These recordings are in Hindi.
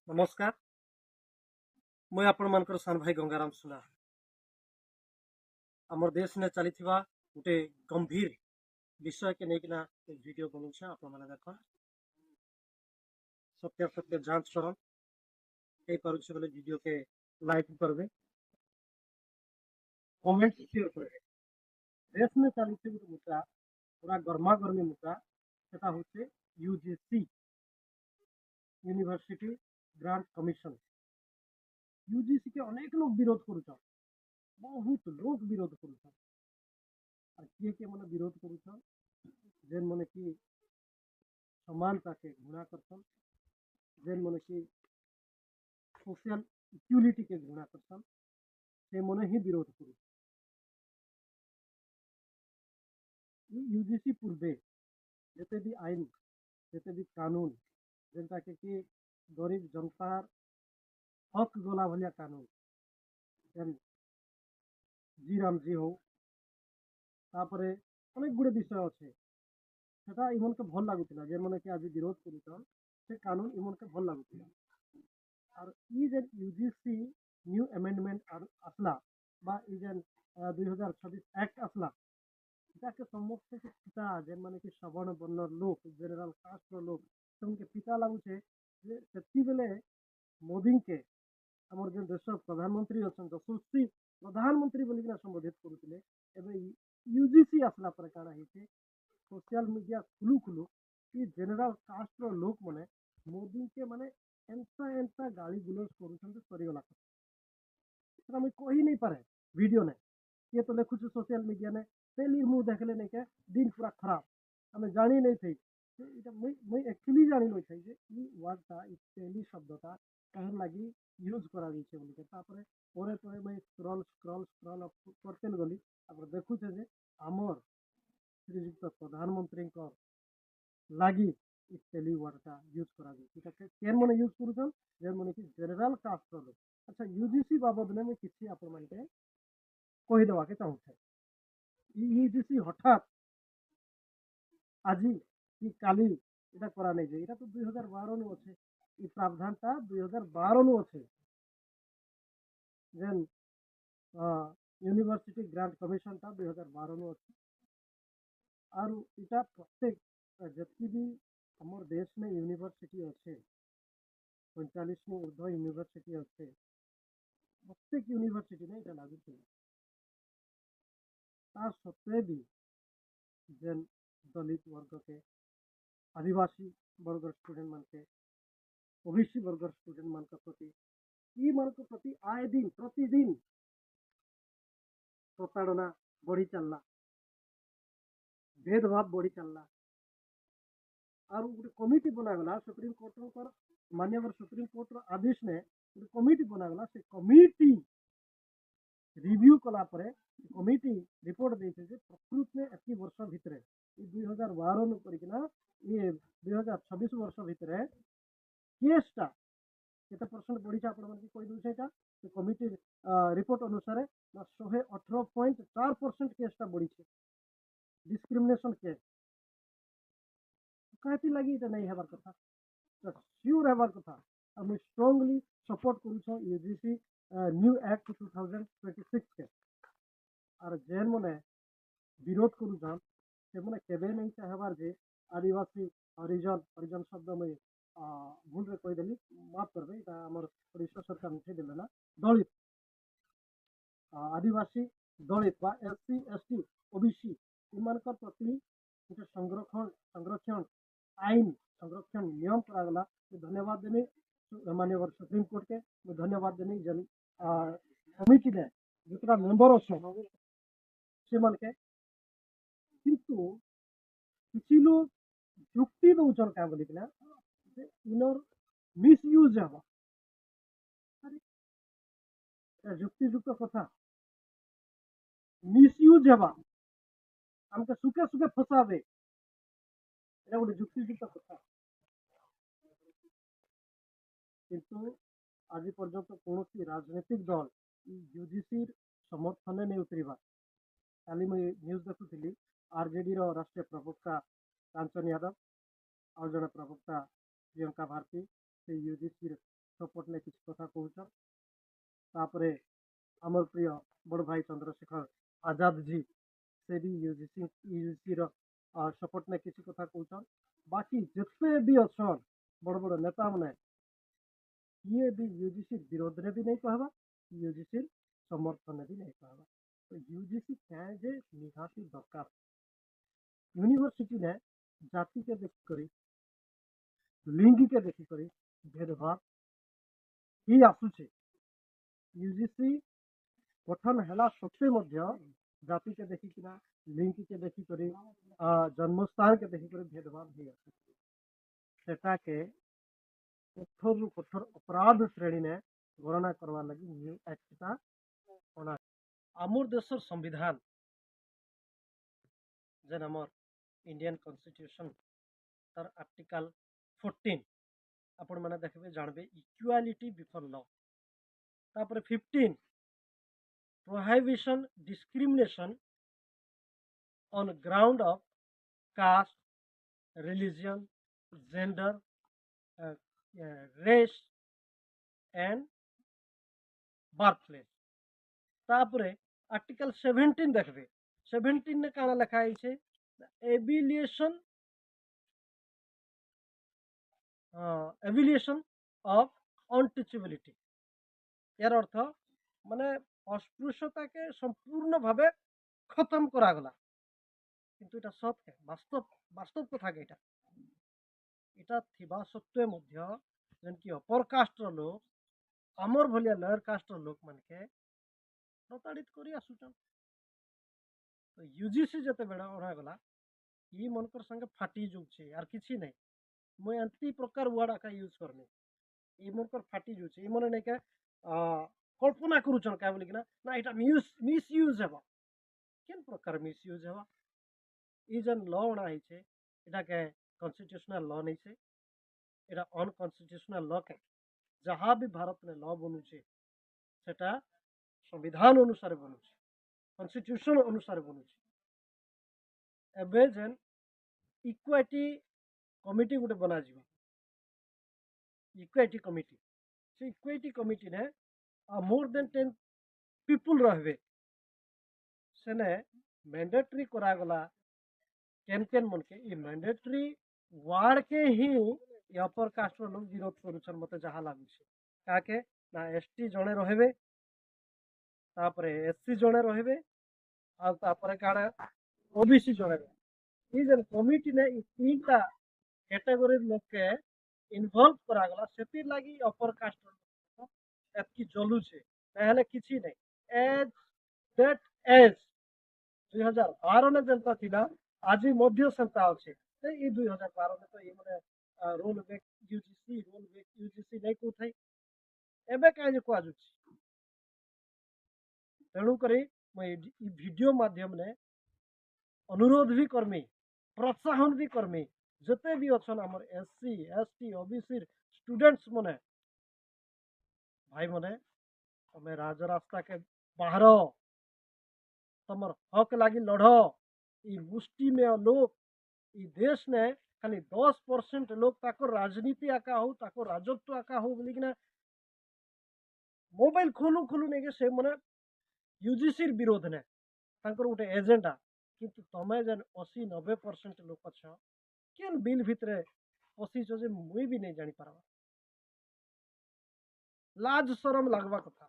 नमस्कार। मैं आपण मानकर सान भाई गंगाराम सुना। आमर देश ने चली गोटे गंभीर विषय के लेकिन एक वीडियो बनूछे आपण माने देखन। सत्य सत्य जांच करन। ए पारुछे बोले वीडियो के लाइक करबे, कमेंट शेयर करबे। देश में चली गोटे मुद्दा पूरा गर्मा गर्मी मुद्दा सेटा होचे UGC university grant commission. UGC के अनेक लोग विरोध करूछन, बहुत लोग विरोध करूछन। और किए मन विरोध करूछन जेन मन की समानता के घृणा करसन, जेन मन की सोशल इक्वालिटी के घृणा करसन, से मन ही विरोध करू। यूजीसी पूर्वे जेते भी आईन, जेते भी कानून जेनटा के कि गरीब जनतार हक गला भलिया कानून जेन जी राम जी हो तापरे अनेक गुड़े विषय अच्छे सेटा इमन के भल लगुला। जेन मन के आज विरोध करूछन से कानून इमन के भल लगुला। और ई जेन यूजीसी न्यू अमेंडमेंट आसला बा ई जेन 2026 एक्ट आसला के समस्त के पिता जेन माने कि सवर्ण वर्ण लोक जनरल कास्ट लोक से पिता लगुचे से बेले मोदी के आमर जो देश प्रधानमंत्री अच्छा यशस्वी प्रधानमंत्री बोलिकिना संबोधित करुले। एबे यूजीसी आसला पर काना है सोशल मीडिया खुलू खुलू कि जनरल कास्ट लोक मैंने मोदी के माने एंता एंता गाली गुलज कर सरीगला मुझे कही नहीं पारे वीडियो ने ये तो लिखुचे सोशल मीडिया ने तेली मुँह देखले नहीं के दिन पूरा खराब हमें जानी नहीं थी। मुई एक्चुअली जानी नहीं थी जे ई वर्डटा ई तेली शब्दटा कहर लगी यूज करा दीछे बोली के तापरे परे परे मैं स्क्रॉल स्क्रॉल स्क्रॉल अप करते गली तापर देखुचे जे आमर श्रीयुक्त प्रधानमंत्री लगी ई तेली वर्डटा यूज करा दी केन मन यूज करूछन जेन मन की जनरल कास्ट लोग। अच्छा यूजीसी बाबद में मैं किसी आपण मानके कही देवा के चाहूछे। यूजीसी हठात आज कि काली এটা করা নেই যে এটা তো 2012 नु আছে এই प्रावधानটা 2012 नु আছে যেন यूनिवर्सिटी ग्रांट कमिशनটা 2012 नु আছে। और এটা प्रत्येक जति भी हमर देश में यूनिवर्सिटी अच्छे 45 नु ऊर्ध्व यूनिवर्सिटी अच्छे प्रत्येक यूनिवर्सिटी में এটা लागू ছিল। ता सत्वे भी जेन दलित वर्ग के आदिवासी वर्ग स्टूडेंट मान के ओबीसी वर्ग स्टूडेंट मान के प्रति ई मान के प्रति आए दिन प्रतिदिन प्रताड़ना बढ़ी चलला, भेदभाव बढ़ी चलला। और गोटे कमिटी बनागला सुप्रीम कोर्ट माननीय सुप्रीम कोर्ट आदेश ने गोटे कमिटी बनागला से कमिटी रिव्यू कला परे कमिटी रिपोर्ट देते जे प्रकृत में एति वर्ष भितरे 2012 नु करिकना ये 2026 वर्ष भितरे केसटा केते परसेंट बढ़ी आपण मन कोई दूसरे एटा तो कमिटी रिपोर्ट अनुसार ना 118.4% केसटा बढ़ी छे डिस्क्रिमिनेशन केस कहती लगी तो नहीं हेबार कथा तो श्योर हेबार कथा। और मैं स्ट्रांगली सपोर्ट करूँ यूजीसी न्यू एक्ट 2026 के। और जेन मने विरोध करूँ से मैंने केवे नहीं चाहबार जे आदिवासी हरिजन हरिजन शब्द में भूल रे कहीदेली माफ करबे आमर ओडिशा सरकार उठे देले ना दलित आदिवासी दलित बा एससी एसटी ओबीसी इमानकर प्रति गोटे संरक्षण संरक्षण आईन संरक्षण नियम करागला। धन्यवाद देनी माननीय सुप्रीम कोर्ट के धन्यवाद देनी जन कमिटी ने जितना मेंबर अच्छे से मन के किंतु किसी लोग जुक्ति दौचन क्या बोली कि इनर मिसयूज हवा जुक्तियुक्त कथा मिसयूज हवा हमके सुखे सुखे फसावे এটা গোটে যুক্তিযুক্ত কথা কিন্তু आज पर्यंत कौन राजनीतिक दल यूजीसी समर्थन नहीं उतरवा। काली मुझे न्यूज देखुली आरजेडी राष्ट्रीय प्रवक्ता कांचन यादव और जड़े प्रवक्ता प्रियंका भारती से यूजीसी तापरे आमर प्रिय बड़ भाई चंद्रशेखर आजाद जी से भी यूजीसी सपोर्ट ने किसी कथा कहछन बाकी जिते भी अछन बड़ बड़ नेता माने किए भी यूजीसी विरोध रे भी नहीं कहबा यूजीसी समर्थन भी नहीं कहबा तो यूजीसी क्या जे निहाती दरकार यूनिवर्सिटी ने जाति के देखी करी लिंग के देखी करी भेदभाव ही आसुचे यूजीसी गठन है सत्वे जाति के देखिकिना लिंग के देखिक जन्मस्थान के देखिक भेदभाव हो सेटा के कठोर रु कठोर अपराध श्रेणी ने गणना करवा लगी न्यू एक्टा बना आमर देशर संविधान जेन आमर इंडियन कॉन्स्टिट्यूशन तार आर्टिकल 14 आपण माने देखबे जानबे इक्वालिटी बिफोर लॉ तापर 15 prohibition discrimination on ground of caste, religion, gender, race and birthplace. तापरे आर्टिकल 17 देखबे 17 ने काना लिखा है एबिलिएशन ऑफ अनटचेबिलिटी यार अर्थ माने अस्पृश्यता के संपूर्ण भावे खत्म करा गला किंतु इटा सत के वास्तव वास्तव कथा के इटा थिबा सत्वे मध्य जन की अपर कास्ट लोग आमर भलिया लोअर कास्ट लोग मन के प्रताड़ित करी आसुचन तो यूजीसी जते बेड़ा ओरा गला ई मनकर संगे फाटी जुछे यार किछि नहीं मैं अंति प्रकार वर्ड आका यूज करनी ई मनकर फाटी जुछे ई मन नहीं के कल्पना करूचन क्या बोली ना इटा मिस यूज हेबा केन प्रकार मिस यूज हेबा ई जन लॉ ओना है छे इटा के कॉन्स्टिट्यूशनल लॉ नहीं छे इटा अनकॉन्स्टिट्यूशनल लॉ के जहाँ भी भारत में लॉ बनू छे सेटा संविधान अनुसार बनू छे कॉन्स्टिट्यूशन अनुसार बनू छे एबे जन इक्वालिटी कमिटी गुटे बना जीवा इक्वालिटी कमिटी से इक्वालिटी कमिटी ने मोर देन 10 पीपुल रहबे सेने मैंडेटरी करा गला केन केन मन के ई मैंडेटरी वार्ड के ही अपर कास्ट लोग विरोध करूछन मते जहा लागु छे काके ना एसटी जणे रहबे तापरे एससी जणे रहबे आ तापरे काडा ओबीसी जणे ई जन कमिटी ने ई तीनटा कैटेगरी लोग के इन्वॉल्व करा गला सेति लागी अपर कास्ट एतकी जलू छे पहले किछि नहीं एज दैट एज 2012 ने जनता थिला आज मध्य सेंता अछि ते ई 2012 में तो ई माने रोल बैक यूजीसी नहीं को थई एबे काहे को आजु तेणु करी मैं ई वीडियो माध्यम ने अनुरोध भी करमी प्रोत्साहन भी करमी जते भी अछन हमर एससी एसटी ओबीसी स्टूडेंट्स मने भाई मने तमे राज रास्ता के बाहर तमर हक लागी लड़ ई मुष्टि में लोग ई देश ने खाली 10% लोग ताको राजनीति आका हो ताको राजत्व आका हो बोली किना मोबाइल खोलू खोलू नहीं के से मने यूजीसी विरोध ने तांकर उठे एजेंडा किंतु तमे जन 80-90% लोग अछ केन बिल भितरे पसी जे मुई भी नहीं जानी पारबा लाज शरम लागवा कथा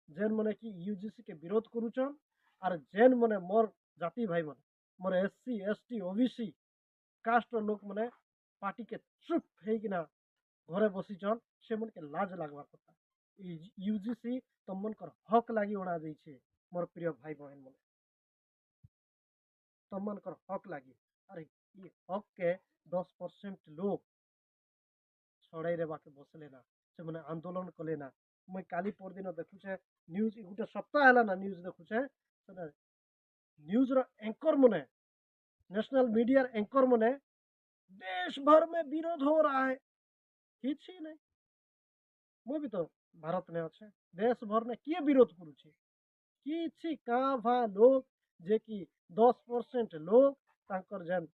जेन मने कि यूजीसी के विरोध करूचन और जेन मने मोर जाति भाई मन मोर एससी एसटी ओबीसी कास्ट लोग मने पार्टी के चुप है कि ना घरे बसीचन से मन के लाज लागवा कथा यूजीसी तमन कर हक लागी ओना दै छे मोर प्रिय भाई बहन मन तमन कर हक लागी अरे ये हक के 10% लोग छड़ाई रे बाके बसले ना से मने आंदोलन कले ना मैं काली पर दिन देखु छे न्यूज गुटे सप्ताह हला ना न्यूज देखु छे न्यूज रो एंकर मने नेशनल मीडिया एंकर मने देश भर में विरोध हो रहा है किछि नहीं मु भी तो भारत में अच्छे देश भर में किए विरोध करू छे किछि काभा लोग जे कि 10% लोग तांकर जन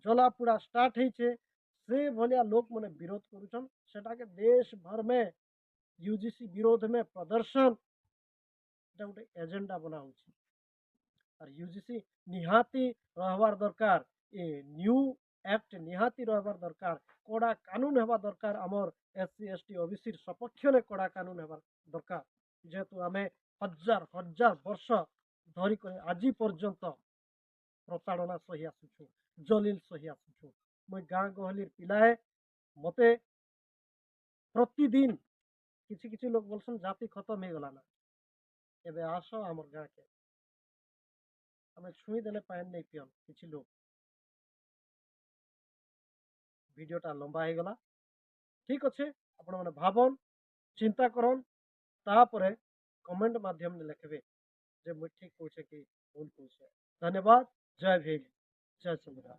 जलापुड़ा स्टार्ट है छे से भलिया लोग मने विरोध करूछन सेटा के देश भर में यूजीसी विरोध में प्रदर्शन गोटे एजेंडा बना होची और यूजीसी निहाती रहबार दरकार ए न्यू एक्ट निहाती रहबार दरकार कड़ा कानून हेबा दरकार आमर एससी एसटी ओबीसी सपक्ष ने कड़ा कानून हेबा दरकार जेहेतु आमे हजार हजार वर्ष धरिक आज पर्यंत प्रताड़ना सही आसुछु जलील सही आसुछु मैं गाँ गहली पिलाए मते प्रतिदिन किसी किसी लोग बोलसन जाति खत्म हो गला ना एबे आस आमर गाँ के आमे छुई देले पाइन नहीं पियन किसी लोग वीडियोटा लंबा हो गला ठीक अच्छे आपण मैंने भावन चिंता करन तापरे कमेंट माध्यम लिखबे जे मुझे ठीक पूछे कि भूल पूछे धन्यवाद जय भीम जय संविधान।